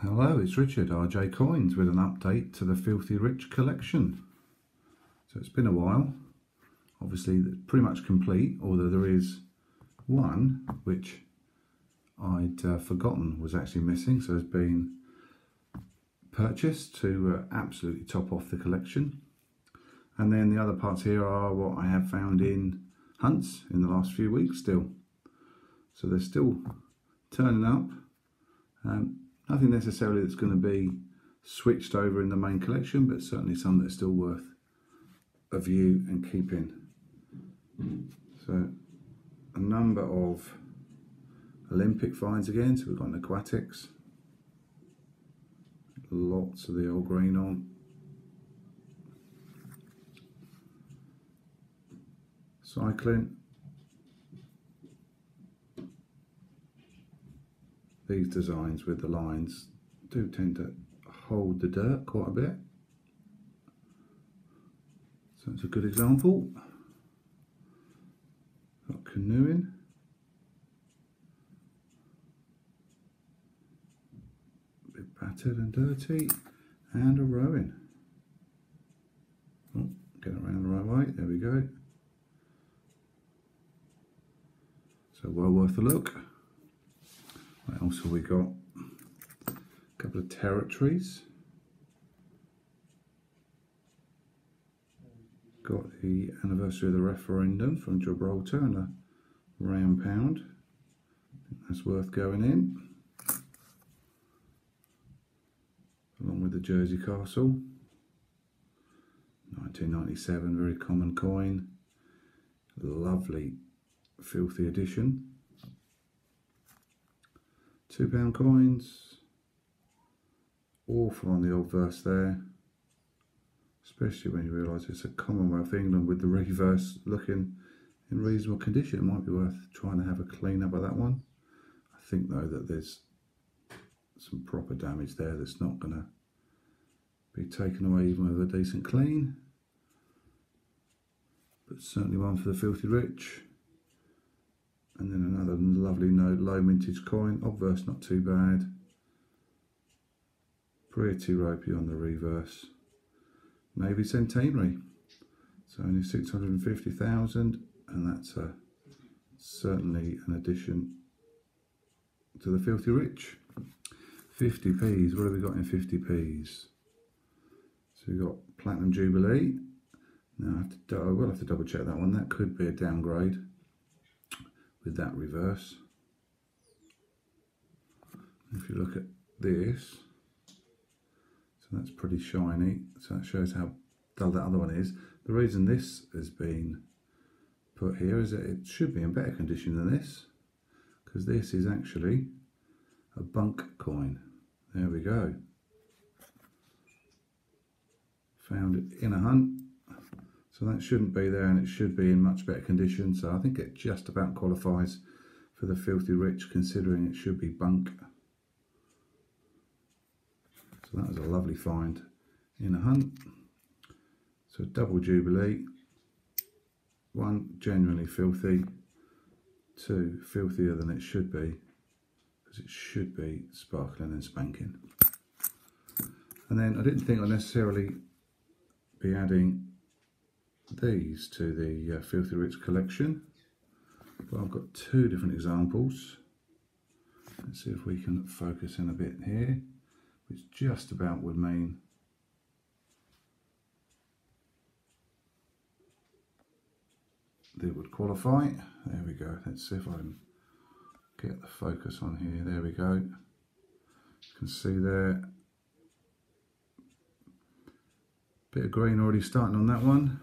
Hello, it's Richard, RJ Coins, with an update to the Filthy Rich collection. So it's been a while. Obviously, it's pretty much complete, although there is one which I'd forgotten was actually missing, so it's been purchased to absolutely top off the collection. And then the other parts here are what I have found in hunts in the last few weeks still. So they're still turning up. Nothing necessarily that's going to be switched over in the main collection, but certainly some that are still worth a view and keeping. So a number of Olympic finds again. So we've got an aquatics, lots of the old green on. Cycling. These designs with the lines do tend to hold the dirt quite a bit. So it's a good example. Got canoeing. A bit battered and dirty. And a rowing. Oh, get it around the right way. There we go. So well worth a look. What else have we got? A couple of territories. Got the anniversary of the referendum from Gibraltar and a round pound. I think that's worth going in. Along with the Jersey Castle. 1997, very common coin. Lovely filthy edition. £2 coins, awful on the old verse there, especially when you realise it's a Commonwealth England with the reverse looking in reasonable condition. It might be worth trying to have a clean up of that one. I think though that there's some proper damage there that's not going to be taken away even with a decent clean, but certainly one for the Filthy Rich. And then another lovely low mintage coin, obverse not too bad. Pretty ropey on the reverse. Navy Centenary. So only 650,000, and that's certainly an addition to the Filthy Rich. 50p's, what have we got in 50p's? So we've got Platinum Jubilee. Now I will have to double check that one. That could be a downgrade with that reverse. If you look at this, so that's pretty shiny, so that shows how dull that other one is. The reason this has been put here is that it should be in better condition than this, because this is actually a bunk coin. There we go. Found it in a hunt. So that shouldn't be there, and it should be in much better condition. So I think it just about qualifies for the Filthy Rich, considering it should be bunk. So that was a lovely find in a hunt. So double Jubilee. One, genuinely filthy. Two, filthier than it should be, because it should be sparkling and spanking. And then I didn't think I'd necessarily be adding these to the Filthy Rich collection, but I've got two different examples. Let's see if we can focus in a bit here, which just about would mean they would qualify. There we go. Let's see if I can get the focus on here. There we go. You can see there, bit of green already starting on that one.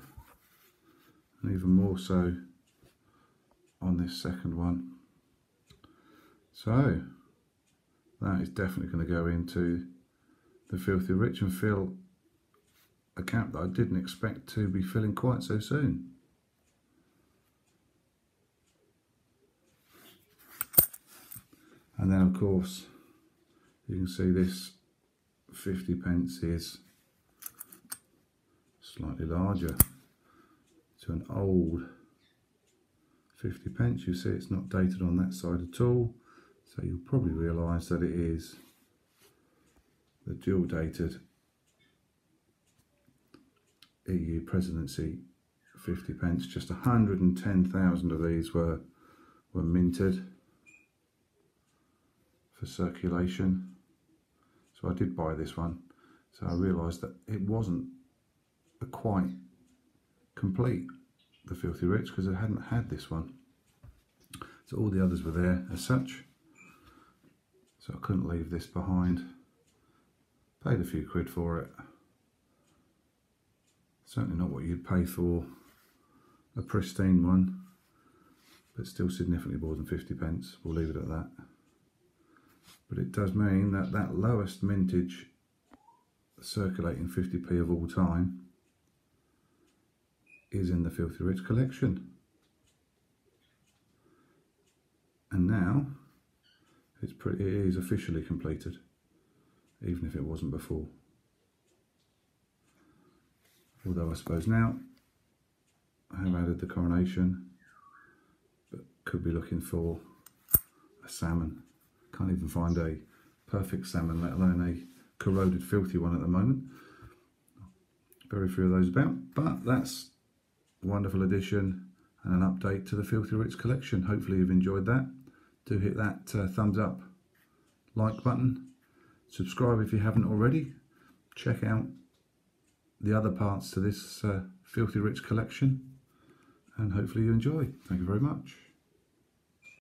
And even more so on this second one. So that is definitely going to go into the Filthy Rich and fill a cap that I didn't expect to be filling quite so soon. And then of course you can see this 50p is slightly larger. To an old 50p. You see it's not dated on that side at all, so you'll probably realise that it is the dual dated EU presidency 50p. Just 110,000 of these were minted for circulation. So I did buy this one. So I realised that it wasn't quite complete, the Filthy Rich, because I hadn't had this one. So all the others were there as such. So I couldn't leave this behind. Paid a few quid for it. Certainly not what you'd pay for a pristine one, but still significantly more than 50p. We'll leave it at that. But it does mean that that lowest mintage circulating 50p of all time is in the Filthy Rich collection. And now it is officially completed, even if it wasn't before. Although I suppose now I have added the coronation, but could be looking for a salmon. Can't even find a perfect salmon, let alone a corroded filthy one at the moment. Very few of those about, but that's a wonderful addition and an update to the Filthy Rich collection. Hopefully you've enjoyed that. Do hit that thumbs up, like button, subscribe if you haven't already. Check out the other parts to this Filthy Rich collection, and hopefully you enjoy. Thank you very much.